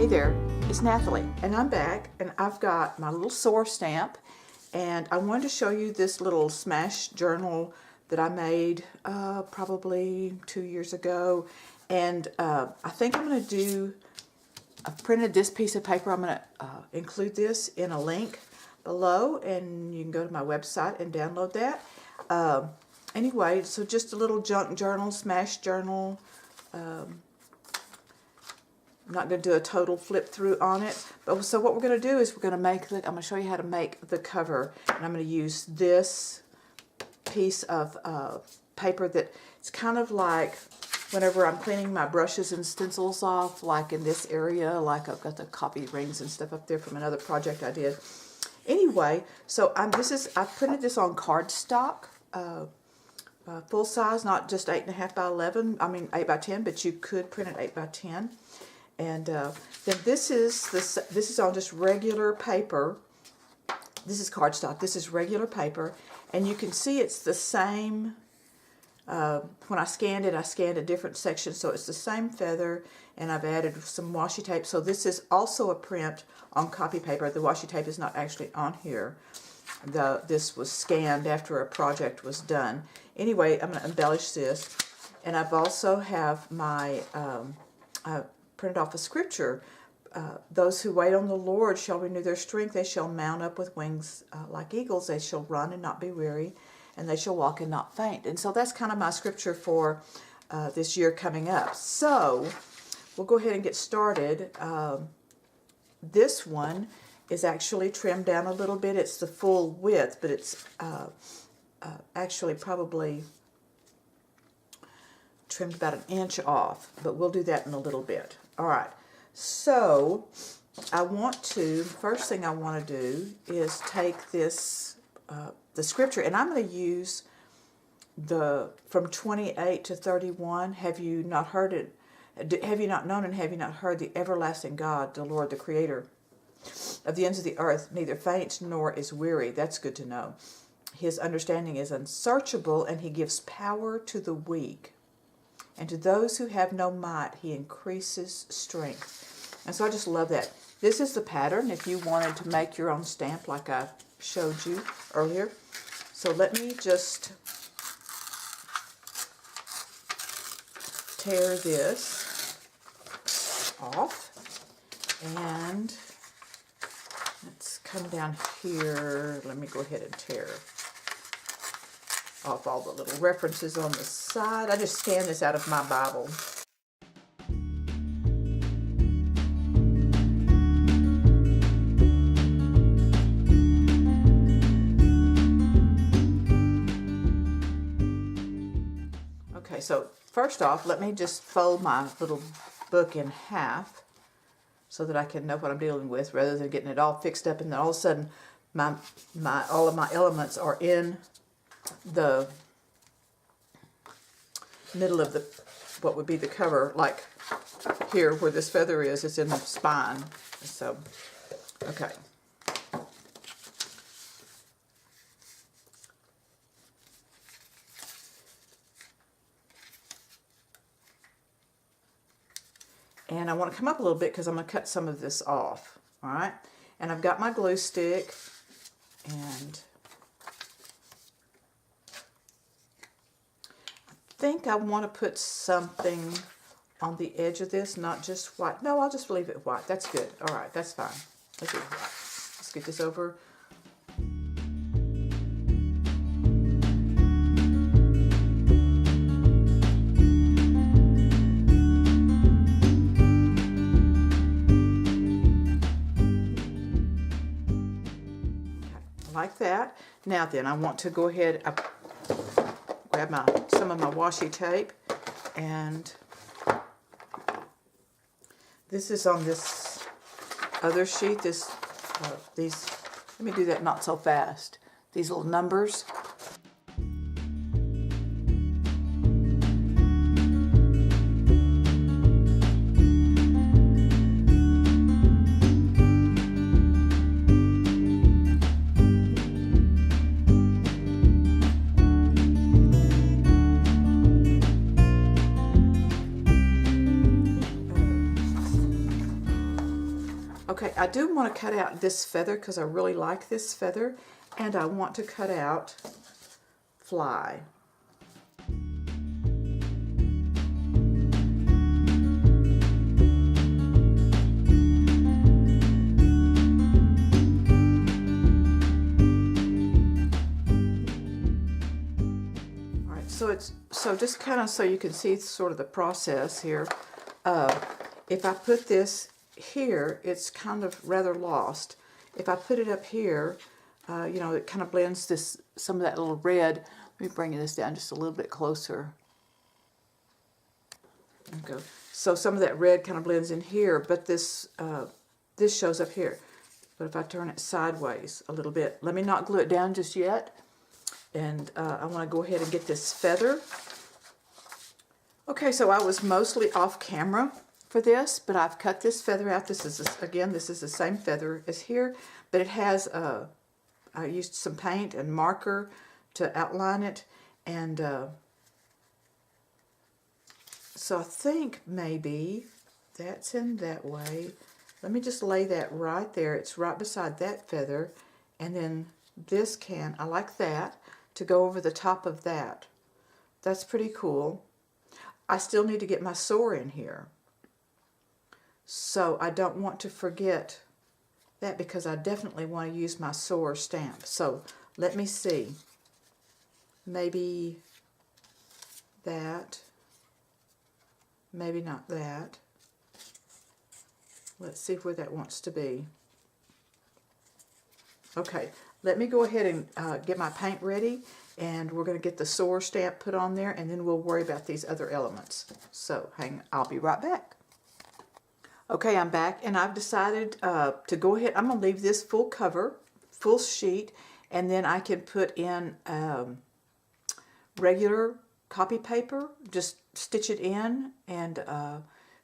Hey there, it's Nathalie, and I'm back, and I've got my little SOAR stamp, and I wanted to show you this little smash journal that I made probably 2 years ago, and I think I'm going to do, I've printed this piece of paper. I'm going to include this in a link below, and you can go to my website and download that. Anyway, so just a little junk journal, smash journal. I'm not going to do a total flip through on it. But so what we're going to do is we're going to make the, I'm going to show you how to make the cover. And I'm going to use this piece of paper that it's kind of like whenever I'm cleaning my brushes and stencils off, like in this area, like I've got the coffee rings and stuff up there from another project I did. Anyway, so I printed this on cardstock, full size, not just 8.5 by 11. I mean 8 by 10, but you could print it 8 by 10. And then this is on just regular paper. This is cardstock. This is regular paper, and you can see it's the same. When I scanned a different section, so it's the same feather, and I've added some washi tape. So this is also a print on copy paper. The washi tape is not actually on here. This was scanned after a project was done. Anyway, I'm going to embellish this, and I've also have my printed off a scripture. Those who wait on the Lord shall renew their strength. They shall mount up with wings like eagles. They shall run and not be weary, and they shall walk and not faint. And so that's kind of my scripture for this year coming up. So we'll go ahead and get started. This one is actually trimmed down a little bit. It's the full width, but it's actually probably trimmed about 1 inch off, but we'll do that in a little bit. All right, so first thing I want to do is take this, the scripture, and I'm going to use from 28 to 31. Have you not heard it? Have you not known and have you not heard the everlasting God, the Lord, the Creator of the ends of the earth, neither faints nor is weary? That's good to know. His understanding is unsearchable, and he gives power to the weak. And to those who have no might, he increases strength. And so I just love that. This is the pattern if you wanted to make your own stamp like I showed you earlier. So let me just tear this off. And let's come down here. Let me go ahead and tear off all the little references on the side. I just scanned this out of my Bible. Okay, so first off, let me just fold my little book in half so that I can know what I'm dealing with, rather than getting it all fixed up and then all of a sudden all of my elements are in the middle of what would be the cover, like here where this feather is, it's in the spine. So, okay. And I want to come up a little bit because I'm going to cut some of this off. All right. And I've got my glue stick, and I think I want to put something on the edge of this, not just white. No, I'll just leave it white. That's good. All right, that's fine. Let's do it white. Let's get this over. Okay, like that. Now then, I want to go ahead, grab some of my washi tape, and this is on this other sheet. These, let me do that not so fast. These little numbers. Okay, I do want to cut out this feather because I really like this feather, and I want to cut out fly. So just kind of so you can see sort of the process here. If I put this here, it's kind of rather lost. If I put it up here, you know, it kind of blends this, some of that little red. Let me bring this down just a little bit closer. Okay. So some of that red kind of blends in here, but this this shows up here. But if I turn it sideways a little bit, let me not glue it down just yet. And I want to go ahead and get this feather. Okay, so I was mostly off camera for this, but I've cut this feather out. This is, again, this is the same feather as here, but it has, I used some paint and marker to outline it. And so I think maybe that's in that way. Let me just lay that right there. It's right beside that feather. And then this can, I like that, to go over the top of that. That's pretty cool. I still need to get my SOAR in here. So I don't want to forget that because I definitely want to use my SOAR stamp. So let me see. Maybe that. Maybe not that. Let's see where that wants to be. Okay, let me go ahead and get my paint ready, and we're going to get the SOAR stamp put on there, and then we'll worry about these other elements. So I'll be right back. Okay, I'm back, and I've decided to go ahead. I'm going to leave this full cover, full sheet, and then I can put in regular copy paper, just stitch it in, and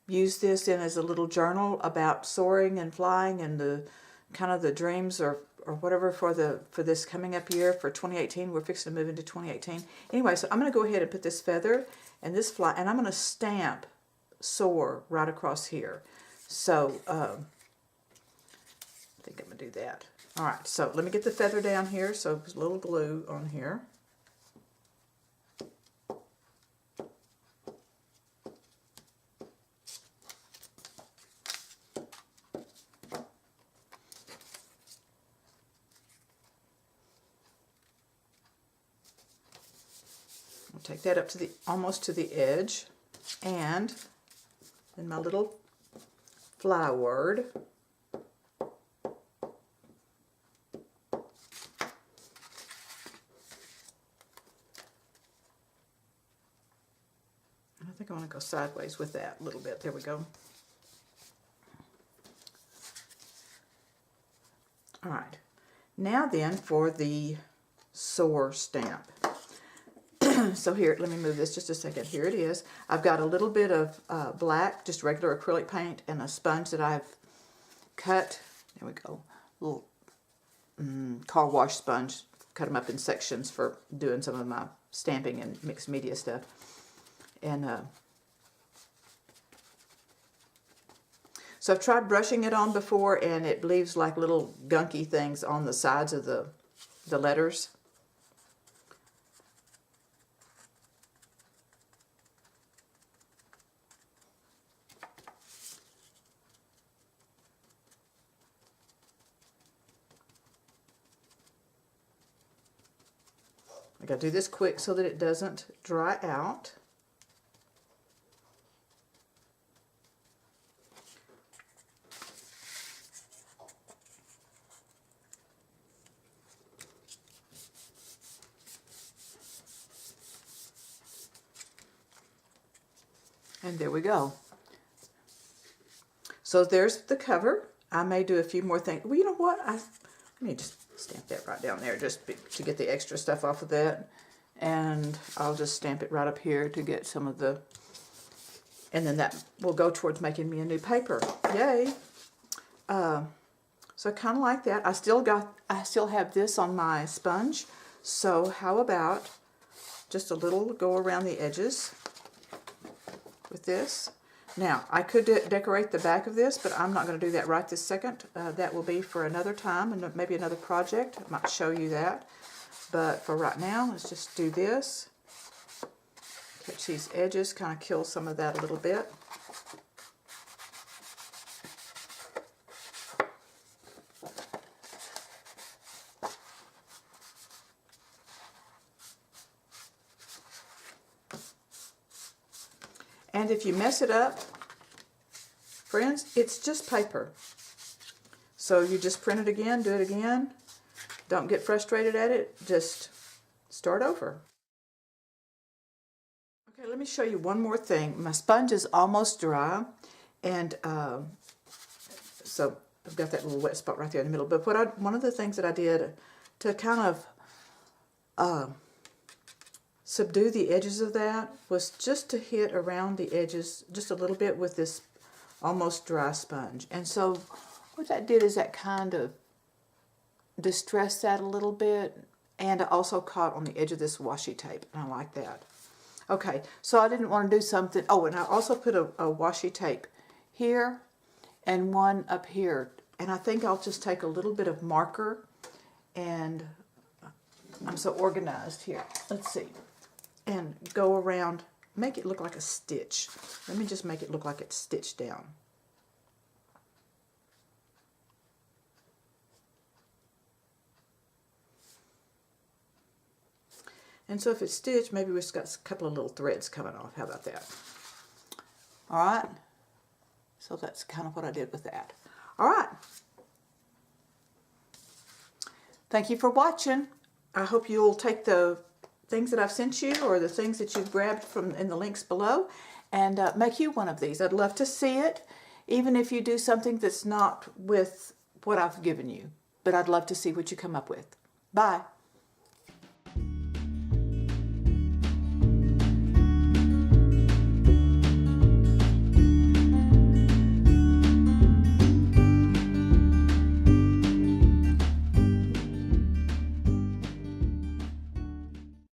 use this in as a little journal about soaring and flying and the kind of the dreams or whatever for this coming up year for 2018. We're fixing to move into 2018. Anyway, so I'm going to go ahead and put this feather and this fly, and I'm going to stamp SOAR right across here. So I think I'm going to do that. All right, so let me get the feather down here. So there's a little glue on here. Take that up to the almost to the edge, and then my little fly word. I think I want to go sideways with that a little bit. There we go. All right. Now then for the SOAR stamp. So here, let me move this just a second. Here it is. I've got a little bit of black, just regular acrylic paint, and a sponge that I've cut. There we go. A little car wash sponge. Cut them up in sections for doing some of my stamping and mixed media stuff. And so I've tried brushing it on before, and it leaves like little gunky things on the sides of the letters. I gotta do this quick so that it doesn't dry out. And there we go. So there's the cover. I may do a few more things. Well, you know what? Let me just stamp that right down there just to get the extra stuff off of that. And I'll just stamp it right up here to get some of the, and then that will go towards making me a new paper. Yay! So kind of like that. I still have this on my sponge. So how about just a little go around the edges with this. Now, I could decorate the back of this, but I'm not going to do that right this second. That will be for another time and maybe another project. I might show you that. But for right now, let's just do this. Catch these edges, kind of kill some of that a little bit. And if you mess it up, friends, it's just paper. So you just print it again, do it again. Don't get frustrated at it. Just start over. Okay, let me show you one more thing. My sponge is almost dry. And so I've got that little wet spot right there in the middle. But one of the things that I did to kind of subdue the edges of that was just to hit around the edges just a little bit with this almost dry sponge. And so what that did is that kind of distressed that a little bit, and I also caught on the edge of this washi tape, and I like that. Okay, so I didn't want to do something, oh, and I also put a washi tape here and one up here, and I think I'll just take a little bit of marker, and I'm so organized here. Let's see. And go around, make it look like a stitch. Let me just make it look like it's stitched down. And so if it's stitched, maybe we've got a couple of little threads coming off. How about that? All right. So that's kind of what I did with that. All right. Thank you for watching. I hope you'll take the things that I've sent you or the things that you've grabbed from in the links below and make you one of these. I'd love to see it, even if you do something that's not with what I've given you. But I'd love to see what you come up with. Bye.